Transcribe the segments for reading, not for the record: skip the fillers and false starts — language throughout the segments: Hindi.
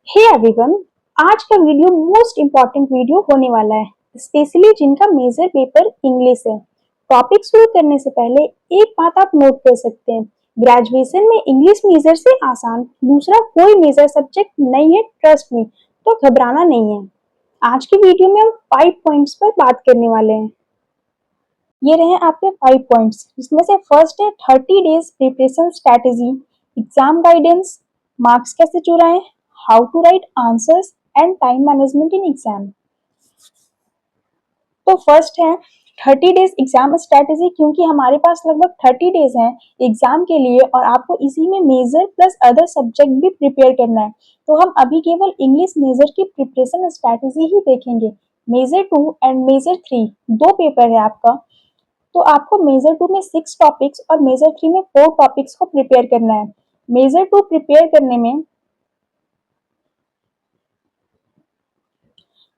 हे एवरीवन, आज का वीडियो मोस्ट इम्पॉर्टेंट वीडियो होने वाला है, स्पेशली जिनका मेजर पेपर इंग्लिश है। टॉपिक शुरू करने से पहले एक बात आप नोट कर सकते हैं, ग्रेजुएशन में इंग्लिश मेजर से आसान दूसरा कोई मेजर सब्जेक्ट नहीं है, ट्रस्ट मी। तो घबराना नहीं है। आज की वीडियो में हम 5 पॉइंट्स पर बात करने वाले हैं। ये रहे आपके 5 पॉइंट्स, जिसमें से फर्स्ट है 30 days preparation strategy, exam guidance, marks कैसे चुराएं, how to write answers and time management in exam. तो फर्स्ट है 30 डेज एग्जाम स्ट्रेटेजी, क्योंकि हमारे पास लगभग 30 डेज हैं एग्जाम के लिए और आपको इसी में मेजर प्लस अदर सब्जेक्ट भी प्रिपेयर करना है। तो हम अभी केवल इंग्लिश मेजर की प्रिपरेशन स्ट्रेटेजी ही देखेंगे। मेजर 2 एंड मेजर 3 दो पेपर है आपका, तो आपको मेजर 2 में 6 टॉपिक्स और मेजर 3 में 4 टॉपिक्स को प्रिपेयर करना है। मेजर 2 प्रिपेयर करने में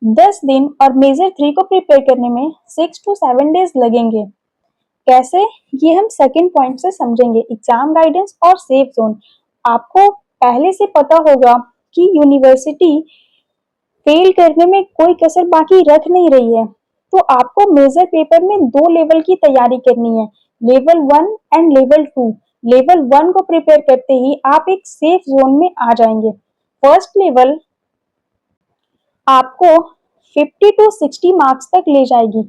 10 दिन और मेजर 3 को प्रिपेयर करने में 6 to 7 डेज लगेंगे। कैसे, ये हम सेकंड पॉइंट से समझेंगे। एग्जाम गाइडेंस और सेफ जोन। आपको पहले से पता होगा कि यूनिवर्सिटी फेल करने में कोई कसर बाकी रख नहीं रही है, तो आपको मेजर पेपर में 2 लेवल की तैयारी करनी है, लेवल 1 एंड लेवल 2। लेवल 1 को प्रिपेयर करते ही आप एक सेफ जोन में आ जाएंगे। फर्स्ट लेवल आपको 50 to 60 मार्क्स तक ले जाएगी।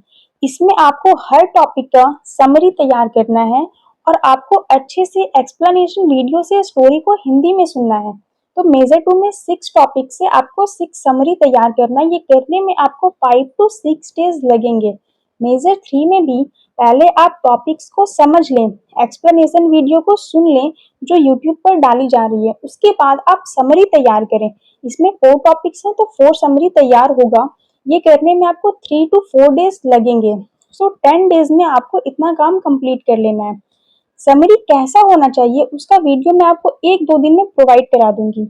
इसमें आपको हर टॉपिक का समरी तैयार करना है और आपको अच्छे से एक्सप्लेनेशन वीडियो से स्टोरी को हिंदी में सुनना है। तो मेजर 2 में 6 टॉपिक से आपको 6 समरी तैयार करना है। ये करने में आपको 5 to 6 डेज लगेंगे। मेजर 3 में भी पहले आप टॉपिक्स को समझ लें, एक्सप्लेनेशन वीडियो को सुन लें जो यूट्यूब पर डाली जा रही है, उसके बाद आप समरी तैयार करें। इसमें 4 टॉपिक्स हैं तो 4 समरी तैयार होगा। ये करने में आपको 3 to 4 डेज लगेंगे। सो 10 डेज में आपको इतना काम कंप्लीट कर लेना है। समरी कैसा होना चाहिए उसका वीडियो मैं आपको 1-2 दिन में प्रोवाइड करा दूंगी।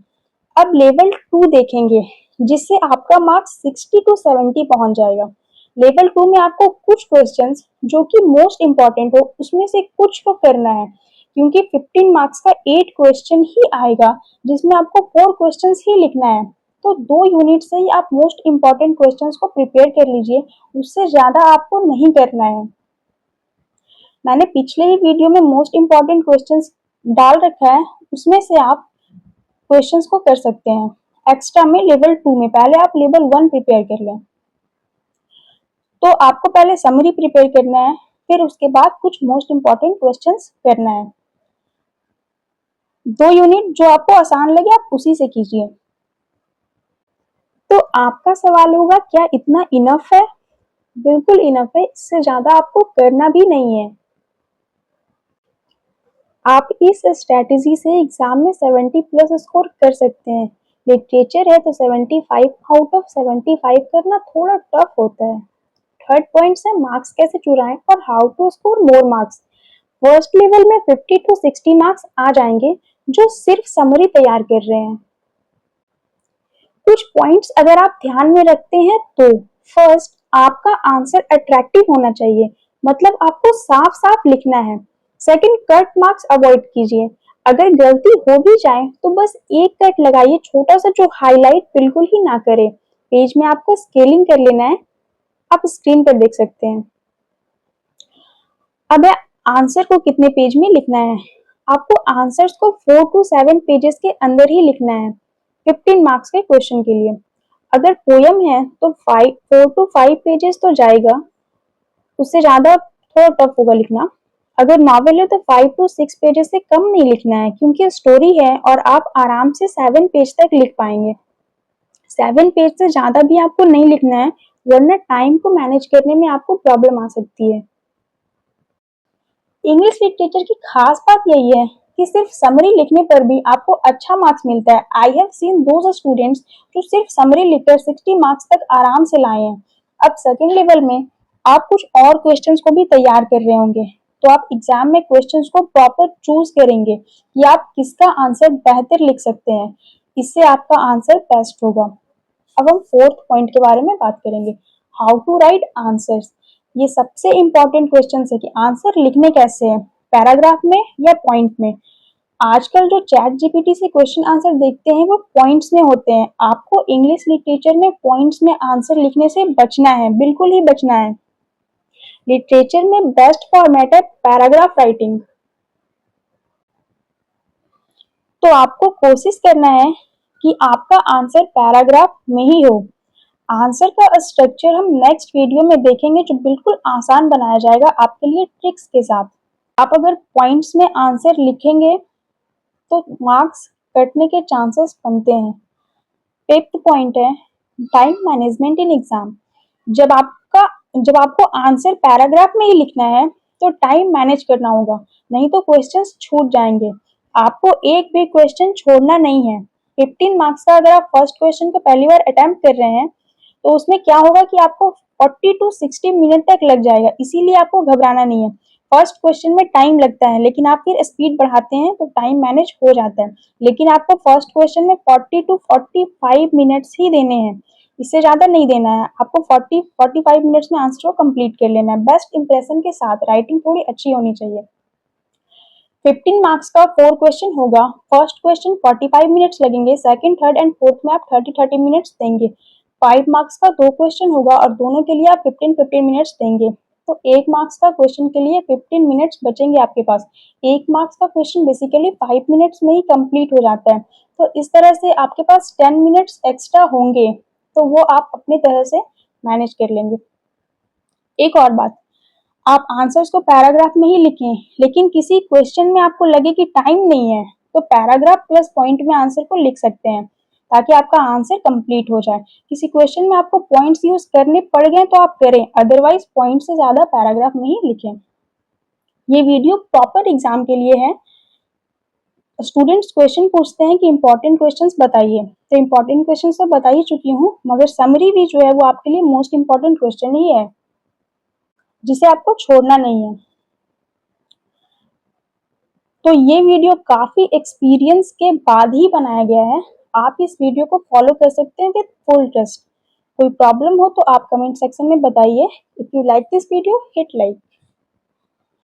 अब लेवल 2 देखेंगे, जिससे आपका मार्क्स 60 to 70 पहुंच जाएगा। लेवल 2 में आपको कुछ क्वेश्चंस जो कि मोस्ट इंपॉर्टेंट हो उसमें से कुछ को करना है, क्योंकि 15 मार्क्स का 8 क्वेश्चन ही आएगा, जिसमें आपको 4 क्वेश्चंस ही लिखना है। तो 2 यूनिट से ही आप मोस्ट इंपॉर्टेंट क्वेश्चंस को प्रिपेयर कर लीजिए, उससे ज्यादा आपको नहीं करना है। मैंने पिछले ही वीडियो में मोस्ट इंपॉर्टेंट क्वेश्चंस डाल रखा है, उसमें से आप क्वेश्चंस को कर सकते हैं। एक्स्ट्रा में लेवल 2 में पहले आप लेवल 1 प्रिपेयर कर लें। तो आपको पहले समरी प्रिपेयर करना है, फिर उसके बाद कुछ मोस्ट इंपॉर्टेंट क्वेश्चंस करना है। 2 यूनिट जो आपको आसान लगे आप उसी से कीजिए। तो आपका सवाल होगा, क्या इतना इनफ है? बिल्कुल इनफ है, इससे ज्यादा आपको करना भी नहीं है। आप इस स्ट्रेटेजी से एग्जाम में 70 प्लस स्कोर कर सकते हैं। लिटरेचर है तो 75 आउट ऑफ 75 करना थोड़ा टफ होता है। थर्ड पॉइंट है मार्क्स कैसे चुराएं और how to score more marks. First level में 50 to 60 मार्क्स आ जाएंगे जो सिर्फ समरी तैयार कर रहे हैं। कुछ पॉइंट्स अगर आप ध्यान में रखते हैं तो फर्स्ट, आपका आंसर अट्रैक्टिव होना चाहिए, मतलब आपको साफ साफ लिखना है। सेकंड, कट मार्क्स अवॉइड कीजिए। अगर गलती हो भी जाए तो बस एक कट लगाइए, छोटा सा, जो हाईलाइट बिल्कुल ही ना करे। पेज में आपको स्केलिंग कर लेना है, आप स्क्रीन पर देख सकते हैं। अब आंसर को कितने पेज में लिखना है, आपको आंसर्स को 4 to 7 पेजेस के अंदर ही लिखना है 15 मार्क्स के क्वेश्चन के लिए। अगर पोयम है तो 4 to 5 पेजेस तो जाएगा, उससे ज्यादा थोड़ा टफ होगा लिखना। अगर नॉवेल है तो 5 to 6 पेजेस से कम नहीं लिखना है, क्योंकि स्टोरी है और आप आराम से 7 पेज तक लिख पाएंगे। 7 पेज से ज्यादा भी आपको नहीं लिखना है, वरना टाइम को मैनेज करने में आपको प्रॉब्लम आ सकती है। इंग्लिश लिटरेचर की खास बात यही है कि सिर्फ समरी लिखने पर भी आपको अच्छा मार्क्स मिलता है। I have seen those students जो सिर्फ समरी लिखकर 60 मार्क्स तक आराम से लाए हैं। अब सेकंड लेवल में आप कुछ और क्वेश्चंस को भी तैयार कर रहे होंगे, तो आप एग्जाम में क्वेश्चंस को प्रॉपर चूज करेंगे कि आप किसका आंसर बेहतर लिख सकते हैं, इससे आपका आंसर बेस्ट होगा। अब हम फोर्थ पॉइंट के बारे में बात करेंगे, हाउ टू राइट आंसर्स। ये सबसे इंपॉर्टेंट क्वेश्चन है कि आंसर लिखने कैसे हैं, पैराग्राफ में या पॉइंट में। आजकल जो चैट जीपीटी से क्वेश्चन आंसर देखते हैं वो पॉइंट्स में होते हैं। आपको इंग्लिश लिटरेचर में पॉइंट्स में आंसर लिखने से बचना है, बिल्कुल ही बचना है। लिटरेचर में बेस्ट फॉर्मेट है पैराग्राफ राइटिंग। तो आपको कोशिश करना है कि आपका आंसर पैराग्राफ में ही हो। आंसर का स्ट्रक्चर हम नेक्स्ट वीडियो में देखेंगे जो बिल्कुल आसान बनाया जाएगा आपके लिए ट्रिक्स के साथ। आप अगर पॉइंट्स में आंसर लिखेंगे तो मार्क्स कटने के चांसेस बनते हैं। फिफ्थ पॉइंट है टाइम मैनेजमेंट इन एग्जाम। जब आपको आंसर पैराग्राफ में ही लिखना है तो टाइम मैनेज करना होगा, नहीं तो क्वेश्चंस छूट जाएंगे। आपको एक भी क्वेश्चन छोड़ना नहीं है। 15 मार्क्स का अगर आप फर्स्ट क्वेश्चन को पहली बार अटेम्प्ट कर रहे हैं तो उसमें क्या होगा कि आपको 40 to 60 मिनट तक लग जाएगा, इसीलिए आपको घबराना नहीं है। फर्स्ट क्वेश्चन में टाइम लगता है लेकिन आप फिर स्पीड बढ़ाते हैं तो टाइम मैनेज हो जाता है। लेकिन आपको फर्स्ट क्वेश्चन में 40 to 45 मिनट्स ही देने हैं, इससे ज्यादा नहीं देना है। आपको 40-45 मिनट्स में आंसर को कंप्लीट कर लेना है बेस्ट इंप्रेशन के साथ। राइटिंग थोड़ी अच्छी होनी चाहिए। 15 मार्क्स का 4 क्वेश्चन होगा। फर्स्ट क्वेश्चन 45 मिनट्स लगेंगे, सेकंड, थर्ड एंड फोर्थ में आप 30-30 मिनट्स देंगे। 5 मार्क्स का 2 क्वेश्चन होगा और दोनों के लिए आप 15-15 मिनट्स देंगे। तो 1 मार्क्स का क्वेश्चन के लिए 15 मिनट्स बचेंगे आपके पास। 1 मार्क्स का क्वेश्चन बेसिकली 5 मिनट्स में ही कंप्लीट हो जाता है। तो इस तरह से आपके पास 10 मिनट्स एक्स्ट्रा होंगे, तो वो आप अपनी तरह से मैनेज कर लेंगे। एक और बात, आप आंसर्स को पैराग्राफ में ही लिखें, लेकिन किसी क्वेश्चन में आपको लगे कि टाइम नहीं है तो पैराग्राफ प्लस पॉइंट में आंसर को लिख सकते हैं ताकि आपका आंसर कंप्लीट हो जाए। किसी क्वेश्चन में आपको पॉइंट्स यूज करने पड़ गए तो आप करें, अदरवाइज पॉइंट से ज्यादा पैराग्राफ में ही लिखें। ये वीडियो प्रॉपर एग्जाम के लिए है। स्टूडेंट्स क्वेश्चन पूछते हैं कि इंपॉर्टेंट क्वेश्चंस बताइए, तो इंपॉर्टेंट क्वेश्चंस तो बता ही चुकी हूँ, मगर समरी भी जो है वो आपके लिए मोस्ट इंपॉर्टेंट क्वेश्चन ही है जिसे आपको छोड़ना नहीं है। तो ये वीडियो काफी एक्सपीरियंस के बाद ही बनाया गया है। आप इस वीडियो को फॉलो कर सकते हैं विद फुल ट्रस्ट। कोई प्रॉब्लम हो तो आप कमेंट सेक्शन में बताइए। If you like this video, hit like.